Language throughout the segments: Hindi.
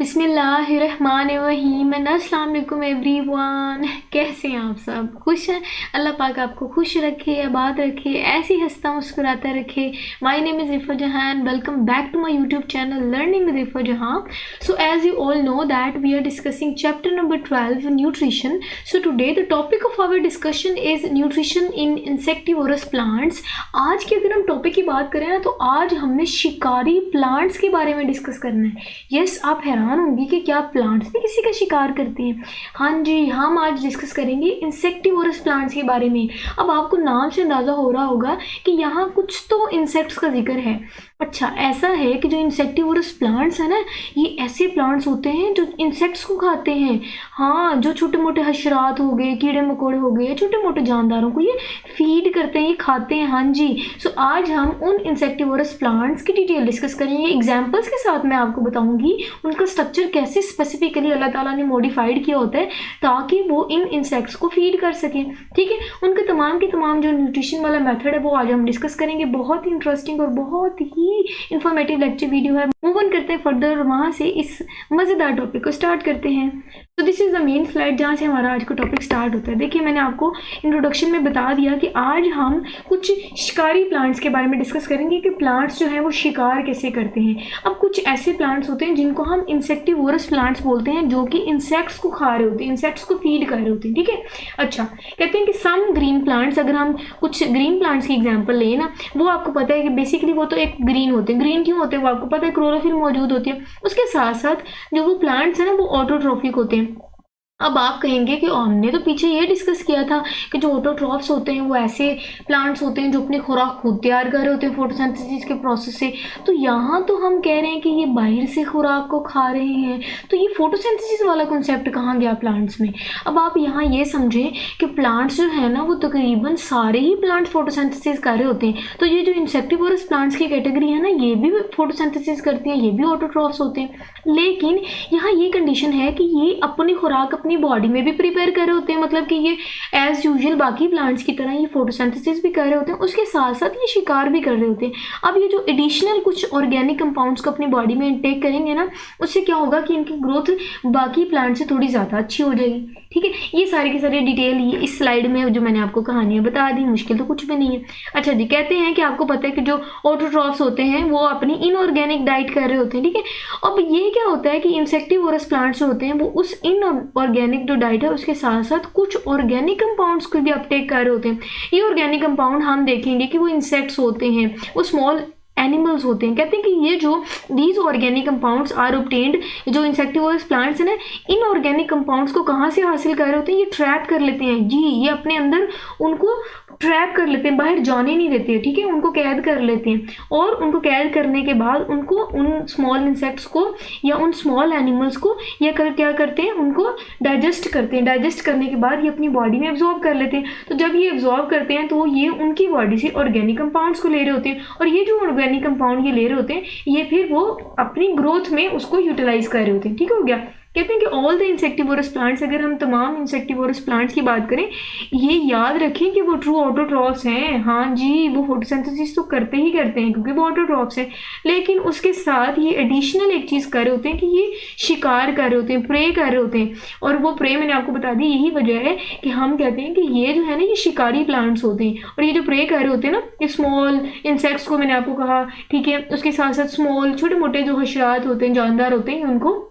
बिस्मिल्लाहिर्रहमानिर्रहीम। अस्सलाम वालेकुम एवरीवन। कैसे हैं आप सब? खुश हैं? अल्लाह पाक आपको खुश रखे, आबाद रखे, ऐसी हंसता मुस्कुराता रखे। My name is Rifa Jahan. Welcome back to my YouTube channel learning with Rifa Jahan. So as you all know that we are discussing chapter number 12 nutrition. So today the topic of our discussion is nutrition in insectivorous plants. आज की अगर हम टॉपिक की बात करें ना, तो आज हमने शिकारी प्लांट्स के बारे में डिस्कस करना है। यस, आप हैरान होंगी कि क्या प्लांट्स भी किसी का शिकार करते हैं? हाँ जी, हम आज डिस्कस करेंगे इंसेक्टिवोरस प्लांट्स के बारे में। अब आपको नाम से अंदाज़ा हो रहा होगा कि यहाँ कुछ तो इंसेक्ट्स का जिक्र है। अच्छा, ऐसा है कि जो इंसेक्टिवोरस प्लांट्स है ना, ये ऐसे प्लांट्स होते हैं जो इंसेक्ट्स को खाते हैं। हाँ, जो छोटे मोटे हशरात हो गए, कीड़े मकोड़े हो गए, छोटे मोटे जानदारों को ये फीड करते हैं, ये खाते हैं। हाँ जी। सो आज हम उन इंसेक्टिवोरस प्लांट्स की डिटेल डिस्कस करेंगे। एग्जाम्पल्स के साथ मैं आपको बताऊंगी उनका स्ट्रक्चर कैसे स्पेसिफिकली अल्लाह ताला ने मॉडिफाइड किया होता है ताकि वो इन इंसेक्ट्स को फीड कर सकें। ठीक है, उनके तमाम के तमाम जो न्यूट्रिशन वाला मेथड है वो आज हम डिस्कस करेंगे। बहुत ही इंटरेस्टिंग और बहुत ही इंफॉर्मेटिव लेक्चर वीडियो है। मूव ऑन करते हैं फर्दर और वहाँ से इस मज़ेदार टॉपिक को स्टार्ट करते हैं। तो this is the main slide जहाँ से हमारा आज का टॉपिक स्टार्ट होता है। देखिए, मैंने आपको इंट्रोडक्शन में बता दिया कि आज हम कुछ शिकारी प्लांट्स के बारे में डिस्कस करेंगे कि प्लांट्स जो हैं वो शिकार कैसे करते हैं। अब कुछ ऐसे प्लांट्स होते हैं जिनको हम इंसेक्टिवोरस प्लांट्स बोलते हैं, जो कि इंसेक्ट्स को खा रहे होते हैं, इंसेक्ट्स को फीड कर रहे होते हैं। ठीक है। अच्छा, कहते हैं कि सम ग्रीन प्लांट्स, अगर हम कुछ ग्रीन प्लांट्स की एग्जाम्पल लें ना, वो आपको पता है कि बेसिकली वो तो एक ग्रीन होते हैं। ग्रीन क्यों होते हैं वो आपको पता है, क्लोरोफिल मौजूद होती है। उसके साथ साथ जो वो प्लांट्स हैं ना, वो ऑटोट्रॉफिक होते हैं। अब आप कहेंगे कि हमने तो पीछे ये डिस्कस किया था कि जो ऑटोट्रॉफ्स होते हैं वो ऐसे प्लांट्स होते हैं जो अपनी खुराक खुद तैयार कर रहे होते हैं फोटोसिंथेसिस के प्रोसेस से। तो यहाँ तो हम कह रहे हैं कि ये बाहर से खुराक को खा रहे हैं, तो ये फोटोसिंथेसिस वाला कॉन्सेप्ट कहाँ गया प्लांट्स में? अब आप यहाँ ये समझें कि प्लांट्स जो है ना, वो तकरीबन सारे ही प्लांट्स फोटोसिंथेसिस कर रहे होते हैं। तो ये जो इंसेक्टिवोरस प्लांट्स की कैटेगरी है ना, ये भी फोटोसिंथेसिस करती हैं, ये भी ऑटोट्रॉफ्स होते हैं। लेकिन यहाँ ये कंडीशन है कि ये अपनी खुराक अपनी बॉडी में भी प्रिपेयर कर रहे होते हैं, मतलब कि ये एज यूजुअल बाकी प्लांट्स की तरह ये फोटोसिंथेसिस भी कर रहे होते हैं, उसके साथ साथ ये शिकार भी कर रहे होते हैं। अब ये जो एडिशनल कुछ ऑर्गेनिक कंपाउंड्स को अपनी बॉडी में इनटेक करेंगे ना, उससे क्या होगा कि इनकी ग्रोथ बाकी प्लांट से थोड़ी ज़्यादा अच्छी हो जाएगी। ठीक है, ये सारी की सारी डिटेल ये इस स्लाइड में जो मैंने आपको कहानियाँ बता दी, मुश्किल तो कुछ भी नहीं है। अच्छा जी, कहते हैं कि आपको पता है कि जो ऑटोट्रॉफ्स होते हैं वो अपनी इनऑर्गेनिक डाइट कर रहे होते हैं। ठीक है, अब ये क्या होता है कि इंसेक्टिवोरस प्लांट्स जो होते हैं वो उस इनऑर्गेनिक जो डाइट है उसके साथ साथ कुछ ऑर्गेनिक कंपाउंड्स को भी अपटेक कर रहे होते हैं। ये ऑर्गेनिक कंपाउंड हम देखेंगे कि वो इंसेक्ट्स होते हैं, वो स्मॉल एनिमल्स होते हैं। कहते हैं कि ये जो these organic compounds are obtained, जो इंसेक्टिवोरस प्लांट्स हैं ना, इन ऑर्गेनिक कंपाउंड्स को कहाँ से हासिल कर रहे होते हैं? ये ट्रैप कर लेते हैं जी, ये अपने अंदर उनको ट्रैप कर लेते हैं, बाहर जाने नहीं देते हैं। ठीक है, उनको कैद कर लेते हैं और उनको कैद करने के बाद उनको उन स्मॉल इंसेक्ट्स को या उन स्मॉल एनिमल्स को या क्या करते हैं, उनको डाइजेस्ट करते हैं। डाइजेस्ट करने के बाद ये अपनी बॉडी में एब्जॉर्ब कर लेते हैं। तो जब ये एब्जॉर्ब करते हैं तो ये उनकी बॉडी से ऑर्गेनिक कंपाउंड्स को ले रहे होते हैं, और ये जो ऑर्गेनिक कंपाउंड ये ले रहे होते हैं, ये फिर वो अपनी ग्रोथ में उसको यूटिलाइज कर रहे होते हैं। ठीक हो गया। कहते हैं कि ऑल द इंसेक्टिवोरस प्लांट्स, अगर हम तमाम इंसेक्टिवोरस प्लांट्स की बात करें, ये याद रखें कि वो ट्रू ऑटोट्रॉफ्स हैं। हाँ जी, वो फोटोसिंथेसिस तो करते ही करते हैं क्योंकि वो ऑटोट्रॉफ्स हैं, लेकिन उसके साथ ये एडिशनल एक चीज़ कर रहे होते हैं कि ये शिकार कर रहे होते हैं, प्रे कर रहे होते हैं। और वो प्रे मैंने आपको बता दी, यही वजह है कि हम कहते हैं कि ये जो है ना, ये शिकारी प्लांट्स होते हैं। और ये जो प्रे कर रहे होते हैं ना, ये स्मॉल इंसेक्ट्स को मैंने आपको कहा, ठीक है, उसके साथ साथ स्मॉल छोटे मोटे जो हशरात होते हैं, जानदार होते हैं, उनको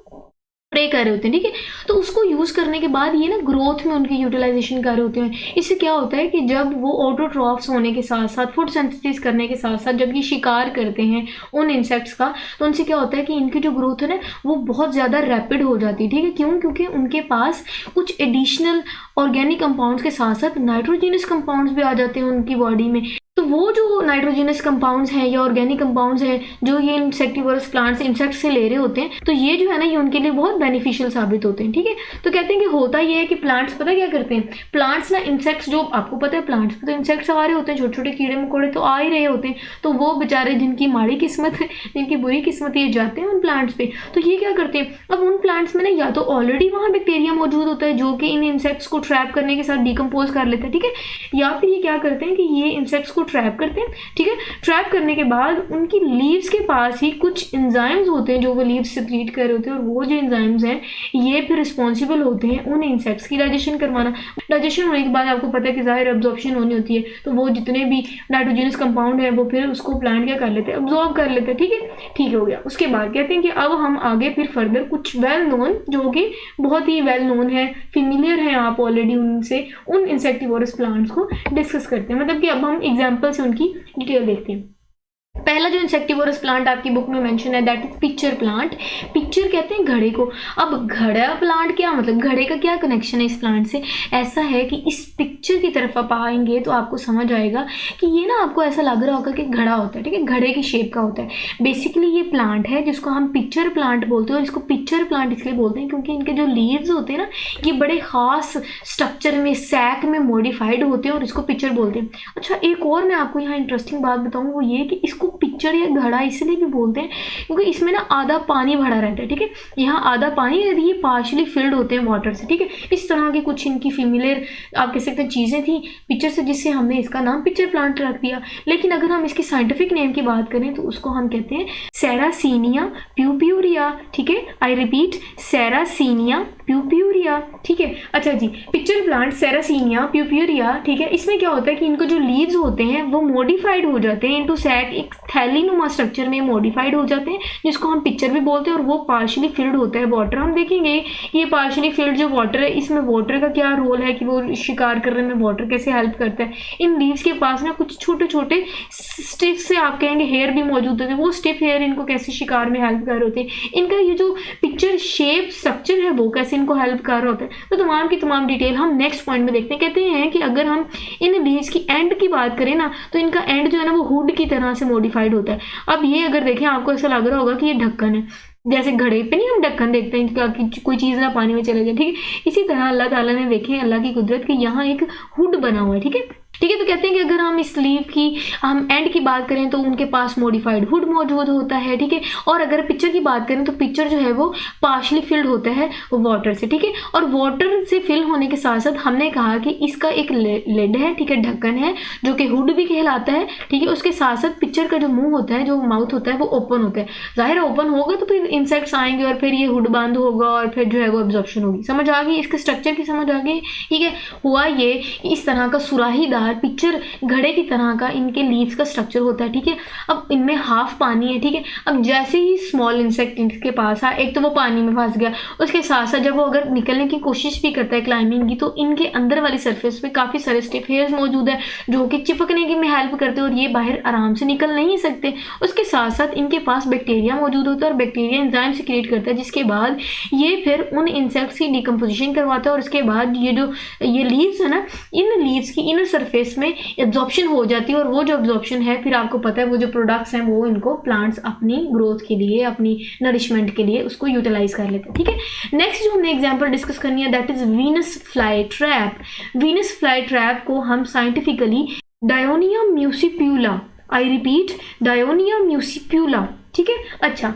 प्रे कर रहे होते हैं। ठीक है, तो उसको यूज़ करने के बाद ये ना ग्रोथ में उनकी यूटिलाइजेशन कर रहे होते हैं। इससे क्या होता है कि जब वो ऑटोट्रॉफ्स होने के साथ साथ फोटोसिंथेसिस करने के साथ साथ जब ये शिकार करते हैं उन इंसेक्ट्स का, तो उनसे क्या होता है कि इनकी जो ग्रोथ है ना, वो बहुत ज़्यादा रैपिड हो जाती है। ठीक है, क्यों? क्योंकि उनके पास कुछ एडिशनल ऑर्गेनिक कंपाउंड्स के साथ साथ नाइट्रोजिनस कंपाउंड्स भी आ जाते हैं उनकी बॉडी में। तो वो जो नाइट्रोजिनस कंपाउंड्स हैं या ऑर्गेनिक कंपाउंड्स हैं जो ये इंसेक्टिवोरस प्लांट्स इंसेक्ट से ले रहे होते हैं, तो ये जो है ना, ये उनके लिए बहुत बेनिफिशियल साबित होते हैं। ठीक है, तो कहते हैं कि होता ये है कि प्लांट्स पता क्या करते हैं, प्लांट्स ना इंसेक्ट्स, जो आपको पता है प्लांट्स पे तो इंसेक्ट्स आ रहे होते हैं, छोटे छोटे कीड़े मकोड़े तो आ ही रहे होते हैं, तो वो बेचारे जिनकी माड़ी किस्मत है, जिनकी बुरी किस्मत, ये जाते हैं उन प्लांट्स पे। तो ये क्या करते हैं, अब उन प्लांट्स में ना या तो ऑलरेडी वहाँ बैक्टीरिया मौजूद होता है जो कि इन इंसेक्ट्स को ट्रैप करने के साथ डिकम्पोज कर लेता है। ठीक है, या फिर ये क्या करते हैं कि ये इंसेक्ट्स को ट्रैप करते हैं ठीक है। ट्रैप करने के बाद उनकी लीव्स के पास ही कुछ एंजाइम्स होते हैं जो वो लीव्स सेक्रीट कर रहे होते हैं, और वो जो एंजाइम्स हैं ये फिर रिस्पॉन्सिबल होते हैं उन इंसेक्ट्स की डाइजेशन करवाना। डाइजेशन होने के बाद आपको पता है कि ज़ाहिर एब्जॉर्प्शन होनी होती है, तो वो जितने भी नाइट्रोजनस कंपाउंड है वो फिर उसको प्लांट क्या कर लेते हैं, अब्जॉर्ब कर लेते हैं, ठीक है। ठीक हो गया। उसके बाद कहते हैं कि अब हम आगे फिर फर्दर कुछ वेल नोन, जो कि बहुत ही वेल नोन है, फेमिलियर है आप ऑलरेडी उनसे, उन इंसेक्टिवोरस प्लांट्स को डिस्कस करते हैं। मतलब कि अब हम एग्जाम्पल से उनकी डिटेल देखते हैं। पहला जो इंसेक्टिवोरस प्लांट आपकी बुक में मेंशन है that is pitcher plant. Picture कहते हैं घड़े को। अब घड़ा प्लांट क्या मतलब, घड़े का क्या कनेक्शन है इस प्लांट से? ऐसा है कि इस पिक्चर की तरफ आप आएंगे तो आपको समझ आएगा कि ये ना आपको ऐसा लग रहा होगा कि घड़ा होता है, ठीक है, घड़े की शेप का होता है। बेसिकली ये प्लांट है जिसको हम पिक्चर प्लांट बोलते हैं, और इसको पिक्चर प्लांट इसलिए बोलते हैं क्योंकि इनके जो लीव्स होते हैं ना ये बड़े खास स्ट्रक्चर में, सैक में मॉडिफाइड होते हैं, और इसको पिक्चर बोलते हैं। अच्छा, एक और मैं आपको यहाँ इंटरेस्टिंग बात बताऊँ, वो ये कि इसको पिक्चर या घड़ा इसलिए भी बोलते हैं क्योंकि इसमें ना आधा पानी भरा रहता है, ठीक है। यहाँ आधा पानी, ये पार्शली फिल्ड होते हैं वाटर से, ठीक है। इस तरह की कुछ इनकी फेमिलियर आप कह सकते हैं चीज़ें थी पिक्चर से, जिससे हमने इसका नाम पिक्चर प्लांट रख दिया। लेकिन अगर हम इसकी साइंटिफिक नेम की बात करें तो उसको हम कहते हैं सेरासीनिया प्यूप्यूरिया, ठीक है। आई रिपीट, सेरासीनिया प्यूप्यूरिया, ठीक है। अच्छा जी, पिक्चर प्लांट सेरासीनिया प्यूप्यूरिया, ठीक है। इसमें क्या होता है कि इनको जो लीव्स होते हैं वो मॉडिफाइड हो जाते हैं इनटू सैक, एक थैलीनुमा स्ट्रक्चर में मॉडिफाइड हो जाते हैं, जिसको हम पिक्चर भी बोलते हैं, और वो पार्शली फिल्ड होता है वाटर। हम देखेंगे ये पार्शली फिल्ड जो वाटर है, इसमें वाटर का क्या रोल है कि वो शिकार करने में वाटर कैसे हेल्प करता है। इन लीव्स के पास ना कुछ छोटे छोटे स्टिफ से आप कहेंगे हेयर भी मौजूद होते हैं, वो स्टिफ हेयर इनको कैसे शिकार में हेल्प कर रहे होते हैं। इनका ये जो पिक्चर शेप स्ट्रक्चर है वो कैसे इनको हेल्प कर रहा होता है। तो तमाम की तमाम डिटेल हम नेक्स्ट पॉइंट में देखते हैं। कहते हैं कि अगर हम इन लीव्स की एंड की बात करें ना तो इनका एंड जो है ना वो हुड की तरह से मॉडिफाइड होता है। अब ये अगर देखें आपको ऐसा लग रहा होगा कि ये ढक्कन है, जैसे घड़े पे नहीं हम ढक्कन देखते हैं कि कोई चीज़ ना पानी में चले जाए, ठीक है। इसी तरह अल्लाह ताला ने देखे अल्लाह की कुदरत कि यहाँ एक हुड बना हुआ है, ठीक है। ठीक है, तो कहते हैं कि अगर हम इस लीव की हम एंड की बात करें तो उनके पास मॉडिफाइड हुड मौजूद होता है, ठीक है। और अगर पिक्चर की बात करें तो पिक्चर जो है वो पार्शली फिल्ड होता है वाटर से, ठीक है। और वाटर से फिल होने के साथ साथ हमने कहा कि इसका एक लिड है, ठीक है, ढक्कन है, जो कि हुड भी कहलाता है, ठीक है। उसके साथ साथ पिक्चर का जो मुंह होता है, जो माउथ होता है, वो ओपन होता है। जाहिर ओपन होगा तो फिर इंसेक्ट्स आएंगे और फिर ये हुड बंद होगा और फिर जो है वो एब्जॉर्प्शन होगी। समझ आ गई इसके स्ट्रक्चर की, समझ आ गई, ठीक है। हुआ ये इस तरह का सुराहीदार पिक्चर घड़े की तरह का इनके लीव्स का स्ट्रक्चर होता है, ठीक है। अब इनमें हाफ पानी है, ठीक है। अब जैसे ही स्मॉल इंसेक्ट इनके पास आया, एक तो वो पानी में फंस गया, उसके साथ साथ जब वो अगर निकलने की कोशिश भी करता है क्लाइंबिंग की, तो इनके अंदर वाली सरफेस पे काफ़ी सारे स्टिफ हेयर्स मौजूद है जो कि चिपकने की में हेल्प करते हैं और ये बाहर आराम से निकल नहीं सकते। उसके साथ साथ इनके पास बैक्टीरिया मौजूद होता है और बैक्टीरिया एंजाइम से क्रिएट करता है, जिसके बाद ये फिर उन इंसेक्ट्स की डिकम्पोजिशन करवाता है, और उसके बाद ये लीव्स है ना, इन लीव्स की इनर सरफेस में एब्जॉर्प्शन हो जाती है, और वो जो एब्जॉर्प्शन है फिर आपको पता है वो जो प्रोडक्ट्स हैं वो इनको प्लांट्स अपनी ग्रोथ के लिए, अपनी नरिशमेंट के लिए उसको यूटिलाइज कर लेते हैं, ठीक है। नेक्स्ट जो हमने एग्जांपल डिस्कस करनी है that is Venus fly trap. Venus fly trap को हम scientifically Dionaea muscipula, I repeat, Dionaea muscipula, ठीक है। अच्छा,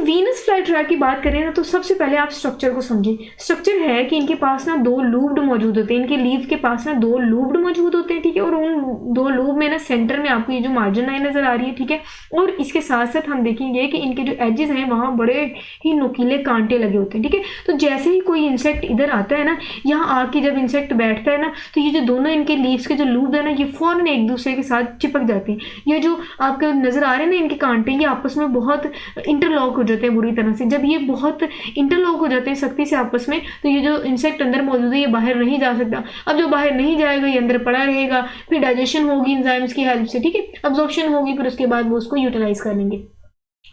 वीनस फ्लाई ट्रैप की बात करें ना तो सबसे पहले आप स्ट्रक्चर को समझें। स्ट्रक्चर है कि इनके पास ना दो लूब्ड मौजूद होते हैं, इनके लीव के पास ना दो लूब्ड मौजूद होते हैं, ठीक है। और उन दो लूब में ना सेंटर में आपको ये जो मार्जिन लाइन नजर आ रही है, ठीक है। और इसके साथ साथ हम देखेंगे कि इनके जो एजेस हैं वहाँ बड़े ही नुकीले कांटे लगे होते हैं, ठीक है। तो जैसे ही कोई इंसेक्ट इधर आता है ना, यहाँ आके जब इंसेक्ट बैठता है ना, तो ये जो दोनों इनके लीव्स के जो लूब है ना, ये फौरन एक दूसरे के साथ चिपक जाते हैं। ये जो आपको नजर आ रहे हैं ना इनके कांटे, ये आपस में बहुत इंटरलॉक हो जाते हैं बुरी तरह से। जब ये बहुत इंटरलॉक हो जाते हैं सख्ती से आपस में, तो ये जो इंसेक्ट अंदर मौजूद है ये बाहर नहीं जा सकता। अब जो बाहर नहीं जाएगा ये अंदर पड़ा रहेगा, फिर डाइजेशन होगी एंजाइम्स की हेल्प से, ठीक है, अब्जॉर्प्शन होगी, फिर उसके बाद वो उसको यूटिलाइज कर लेंगे।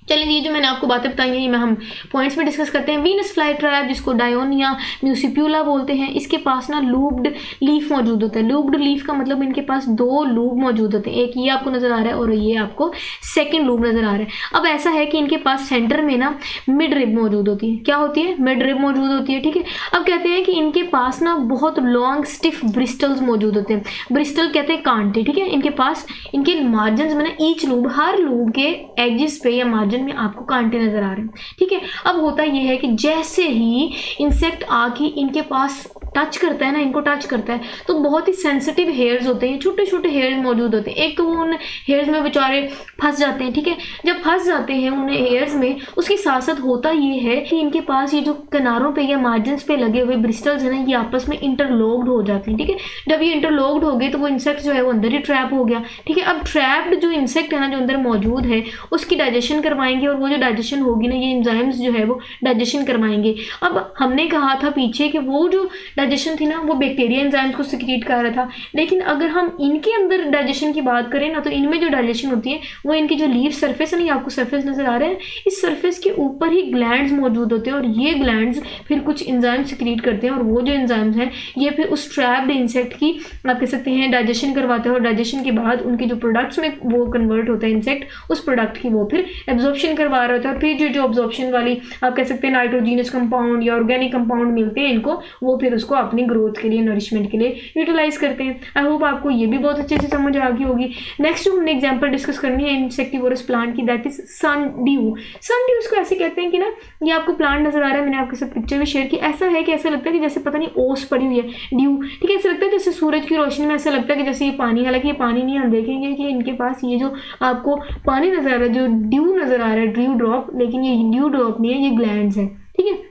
चलिए, ये जो मैंने आपको बातें बताई हैं ये हम पॉइंट्स में डिस्कस करते हैं। वीनस फ्लाई ट्रैप जिसको डायोनिया म्यूसिप्यूला बोलते हैं, इसके पास ना लूब्ड लीफ मौजूद होता है। लूब्ड लीफ का मतलब इनके पास दो लूब मौजूद होते हैं, एक ये आपको नजर आ रहा है और ये आपको सेकेंड लूब नजर आ रहा है। अब ऐसा है कि इनके पास सेंटर में ना मिड रिब मौजूद होती है। क्या होती है? मिड रिब मौजूद होती है, ठीक है। अब कहते हैं कि इनके पास ना बहुत लॉन्ग स्टिफ ब्रिस्टल्स मौजूद होते हैं। ब्रिस्टल कहते हैं कांटे, ठीक है। इनके पास इनके मार्जिन में ना ईच लूब, हर लूब के एजिस पे या मार्जिन में आपको कांटे नजर आ रहे हैं, ठीक है। अब होता यह है कि जैसे ही इंसेक्ट आके इनके पास टच करता है ना, इनको टच करता है तो बहुत ही सेंसिटिव हेयर्स होते हैं, छोटे छोटे हेयर्स मौजूद होते हैं। एक तो वो उन हेयर्स में बेचारे फंस जाते हैं, ठीक है। जब फंस जाते हैं उन हेयर्स में, उसके साथ साथ होता ये है कि इनके पास ये जो किनारों पे या मार्जिन पे लगे हुए ब्रिस्टल्स है ना, ये आपस में इंटरलॉक्ड हो जाते हैं, ठीक है। जब ये इंटरलॉक्ड हो गए तो वो इंसेक्ट जो है वो अंदर ही ट्रैप हो गया, ठीक है। अब ट्रैप्ड जो इंसेक्ट है ना, जो अंदर मौजूद है, उसकी डाइजेशन करवाएंगे और वो जो डाइजेशन होगी ना, ये एंजाइम्स जो है वो डाइजेशन करवाएंगे। अब हमने कहा था पीछे कि वो जो डाइजेशन थी ना, वो बैक्टीरिया एंजाइम्स को सिक्रीट कर रहा था, लेकिन अगर हम इनके अंदर डाइजेशन की बात करें ना, तो इनमें जो डाइजेशन होती है वो इनकी जो लीफ सरफेस है ना, आपको सरफेस नजर आ रहा है, इस सरफेस के ऊपर ही ग्लैंड्स मौजूद होते हैं और ये ग्लैंड्स फिर कुछ एंजाइम सिक्रीट करते हैं और वो जो एंजाइम्स हैं ये फिर उस ट्रैप्ड इंसेक्ट की आप कह सकते हैं डाइजेशन करवाते हैं और डाइजेशन के बाद उनके जो प्रोडक्ट्स में वो कन्वर्ट होता है इंसेक्ट, उस प्रोडक्ट की वो फिर एब्जॉर्प्शन करवा रहा होता है और फिर जो एब्जॉर्प्शन वाली आप कह सकते हैं नाइट्रोजीनस कंपाउंड या ऑर्गेनिक कंपाउंड मिलते हैं इनको, वो फिर उसको अपनी ग्रोथ के लिए, नरिशमेंट के लिए यूटिलाइज करते हैं। आई होप आपको ये भी बहुत अच्छे से समझ आ गई होगी। नेक्स्ट जो हमने एग्जांपल डिस्कस करनी है इंसेक्टिवोरस प्लांट की, दैट इज सनड्यू। सनड्यू इसको ऐसे कहते हैं कि ना, ये आपको प्लांट नजर आ रहा है, मैंने आपके साथ पिक्चर भी शेयर की, ऐसा है कि ऐसा लगता है कि जैसे पता नहीं ओस पड़ी हुई है, ड्यू, ठीक है। ऐसा लगता है जैसे सूरज की रोशनी में ऐसा लगता है कि जैसे ये पानी, हालांकि ये पानी नहीं, हम देखेंगे कि इनके पास ये जो आपको पानी नजर आ रहा है, जो ड्यू नजर आ रहा है, ड्यू ड्रॉप, लेकिन ये ड्यू ड्रॉप नहीं है, ये ग्लैंड्स है, ठीक है।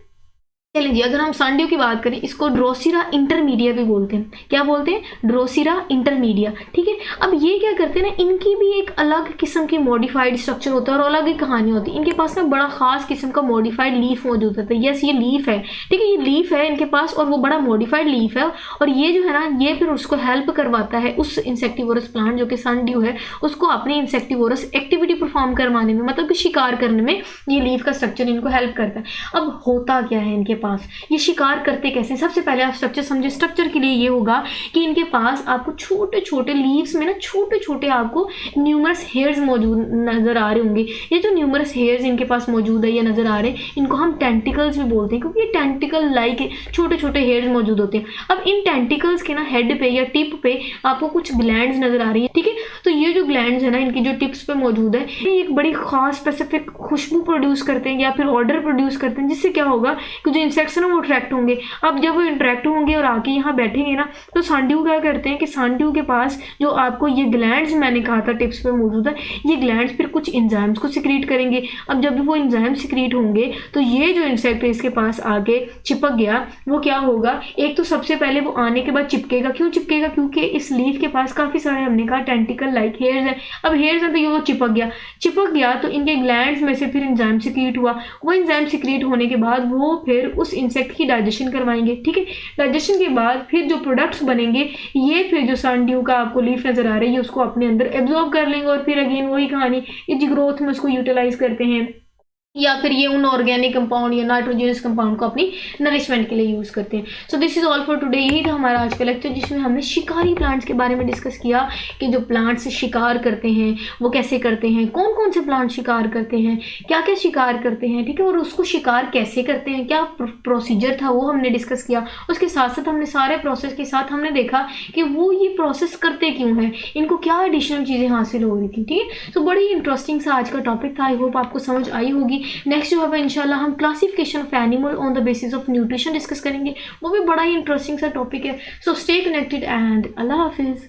चलिए जी, अगर हम सनड्यू की बात करें, इसको ड्रोसिरा इंटरमीडिया भी बोलते हैं। क्या बोलते हैं? ड्रोसिरा इंटरमीडिया, ठीक है। अब ये क्या करते हैं ना, इनकी भी एक अलग किस्म की मॉडिफाइड स्ट्रक्चर होता है और अलग ही कहानी होती है। इनके पास ना बड़ा खास किस्म का मॉडिफाइड लीफ मौजूद होता है। यस, ये लीफ है, ठीक है, ये लीफ है इनके पास और वो बड़ा मॉडिफाइड लीफ है और ये जो है ना, ये फिर उसको हेल्प करवाता है उस इंसेक्टिवोरस प्लांट जो कि सनड्यू है, उसको अपनी इंसेक्टिवोरस एक्टिविटी परफॉर्म करवाने में, मतलब कि शिकार करने में ये लीफ का स्ट्रक्चर इनको हेल्प करता है। अब होता क्या है इनके पास, ये शिकार करते कैसे? सबसे पहले आप स्ट्रक्चर समझे। स्ट्रक्चर के लिए ये होगा कि इनके पास आपको छोटे छोटे लीव्स में ना छोटे छोटे आपको न्यूमरस हेयर्स मौजूद नजर आ रहे होंगे। ये जो न्यूमरस हेयर्स इनके पास मौजूद है, ये नजर आ रहे हैं, इनको हम टेंटिकल्स भी बोलते हैं क्योंकि ये टेंटिकल लाइक छोटे छोटे हेयर्स मौजूद होते हैं। अब इन टेंटिकल्स के ना हेड पे या टिप पे आपको कुछ ग्लैंड्स नजर आ रही है, ठीक है। तो ये जो ग्लैंड्स है ना, इनकी जो टिप्स पे मौजूद है, ये एक बड़ी खास स्पेसिफिक खुशबू प्रोड्यूस करते हैं या फिर ऑर्डर प्रोड्यूस करते हैं, जिससे क्या होगा कि जो इंसेक्ट्स ना वो अट्रैक्ट होंगे। अब जब वो इंटरेक्ट होंगे और आके यहाँ बैठेंगे ना, तो सनड्यू क्या करते हैं कि सनड्यू के पास जो आपको ये ग्लैंड्स मैंने कहा था टिप्स पे मौजूद है, ये ग्लैंड्स फिर कुछ एंजाइम्स को सिक्रीट करेंगे। अब जब भी वो एंजाइम सिक्रीट होंगे तो ये जो इंसेक्ट है इसके पास आके चिपक गया, वो क्या होगा, एक तो सबसे पहले वो आने के बाद चिपकेगा। क्यों चिपकेगा? क्योंकि इस लीफ के पास काफी सारे हमने कहा टेंटिकल लाइक हेयर्स है। अब हेयर्स है तो ये वो चिपक गया तो इनके ग्लैंड्स में से फिर एंजाइम सिक्रीट हुआ। वो एंजाइम सिक्रीट होने के बाद वो फिर उस इंसेक्ट की डाइजेशन करवाएंगे, ठीक है। डाइजेशन के बाद फिर जो प्रोडक्ट्स बनेंगे, ये फिर जो सनड्यू का आपको लीफ नजर आ रही है उसको अपने अंदर एब्जॉर्ब कर लेंगे और फिर अगेन वही कहानी, ये ग्रोथ में उसको यूटिलाइज करते हैं या फिर ये उन ऑर्गेनिक कंपाउंड या नाइट्रोजनस कंपाउंड को अपनी नरिशमेंट के लिए यूज करते हैं। So this is all for today. यही था हमारा आज का लेक्चर जिसमें हमने शिकारी प्लांट्स के बारे में डिस्कस किया कि जो प्लांट्स शिकार करते हैं वो कैसे करते हैं, कौन कौन से प्लांट शिकार करते हैं, क्या क्या शिकार करते हैं, ठीक है, और उसको शिकार कैसे करते हैं, क्या प्रोसीजर था वो हमने डिस्कस किया। उसके साथ साथ हमने सारे प्रोसेस के साथ हमने देखा कि वो ये प्रोसेस करते क्यों हैं, इनको क्या एडिशनल चीज़ें हासिल हो रही थी, ठीक है। सो बड़ी इंटरेस्टिंग सा आज का टॉपिक था। आई होप आपको समझ आई होगी। नेक्स्ट जो है इंशाल्लाह हम classification of animal on the basis of nutrition discuss करेंगे, वो भी बड़ा ही इंटरेस्टिंग सा टॉपिक है। सो स्टे कनेक्टेड एंड अल्लाह हाफिज़।